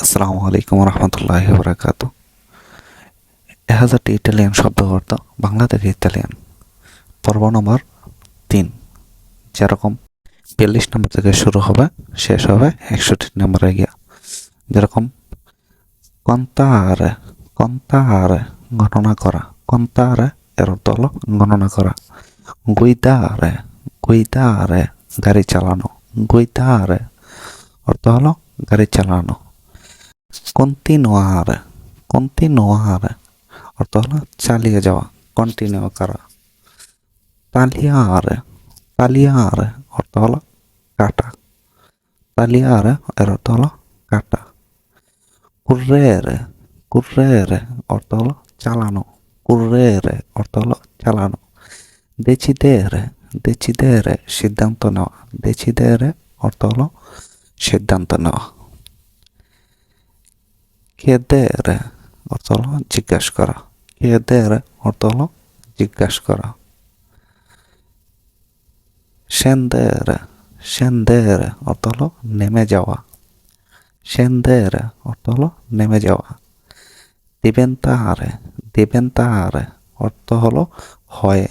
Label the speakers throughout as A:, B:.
A: আসসালামু আলাইকুম রহমতুল্লাহি বারাকাতু। 1000টি ইটালিয়ান শব্দ অর্থ বাংলা থেকে ইতালিয়ান। পর্ব নম্বর 3, যেরকম 42 নম্বর থেকে শুরু হবে, শেষ হবে 61 নম্বরে গিয়া। যেরকম কন্তারে, কন্তারে গণনা করা, কন্তারে এর অর্থ হলো গণনা করা। গুইদারে, গুইদারে গাড়ি চালানো, গুইদারে অর্থ হলো গাড়ি চালানো। কন্টিনুয়ারে, কন্টিনুয়ারে অর্থ হলো চালিয়ে যাওয়া, কন্টিনিউ করা। তালিয়ারে, তালিয়ারে অর্থ হলো কাটা, তালিয়ারে এর অর্থ হলো কাটা। কুর্রেরে, কুর্রেরে অর্থ হলো চালানো, কুর্রেরে অর্থ হলো চালানো। দেচিদেরে, দেচিদেরে সিদ্ধান্ত নেওয়া, দেচিদেরে অর্থ হলো সিদ্ধান্ত নেওয়া। কেদেরে অর্থ হলো জিজ্ঞাসা করা, কেদেরে অর্থ হলো জিজ্ঞাসা করা। সেন্দেরে, সেন্দেরে অর্থ হলো নেমে যাওয়া, সেন্দেরে অর্থ হলো নেমে যাওয়া। দিবেন্তারে, দিবেন্তারে অর্থ হলো হয়ে,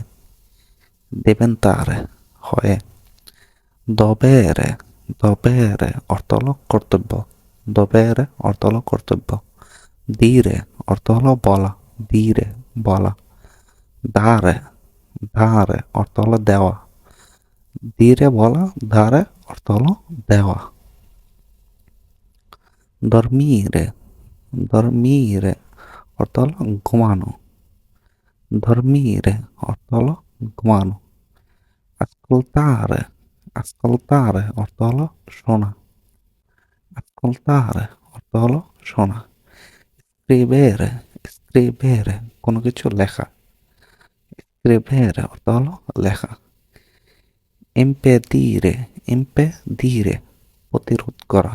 A: দিবেন্তারে হয়ে। দবেরে, দবেরে অর্থ হলো কর্তব্য, দবেরে অর্থ হলো কর্তব্য। দিরে অর্থ হলো বলা, দিরে বলা। ধারে, ধারে অর্থ হলো দেওয়া, দিরে বলা, ধারে অর্থ হলো দেওয়া। ধর্মীরে, ধর্মীরে অর্থ হলো ঘুমানো, ধর্মীরে অর্থ হলো ঘুমানো। আসcoltare, ascoltare অর্থ হলো শোনা, ascoltare অর্থ হলো শোনা। স্ক্রিবেরে, স্ক্রিবেরে কোনো কিছু লেখা, স্ক্রিবেরে অর্থ হলো লেখা। ইম্পেদিরে, ইম্পেদিরে প্রতিরোধ করা,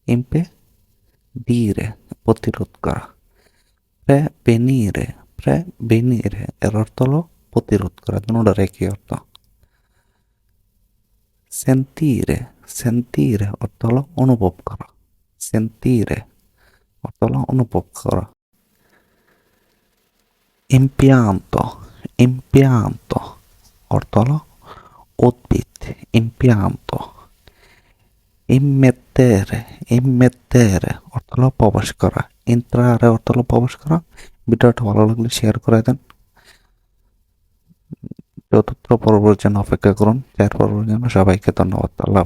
A: ইম্পেদিরে প্রতিরোধ করা। প্রেবেনিরে, প্রেবেনিরে এর অর্থ হলো প্রতিরোধ করা, দুটোর একই অর্থ। সেন্তিরে, সেন্তিরে অর্থ হলো অনুভব করা, সেন্তিরে অর্থ হলো অনুভব করা। ইম্পিয়ান্তো, ইম্পিয়ান্তো অর্থ হলো উদ্ভিদ, ইম্পিয়ান্তো। ইম্মেত্তেরে, ইম্মেত্তেরে অর্থ হলো প্রবেশ করা, ইন্ট্রারে অর্থ হলো প্রবেশ করা। ভিডিওটা ভালো লাগলে শেয়ার করে দেন। চতুর্থ পর্বের জন্য অপেক্ষা করুন, 4 পর্বের জন্য। সবাইকে ধন্যবাদ। আল্লাহ।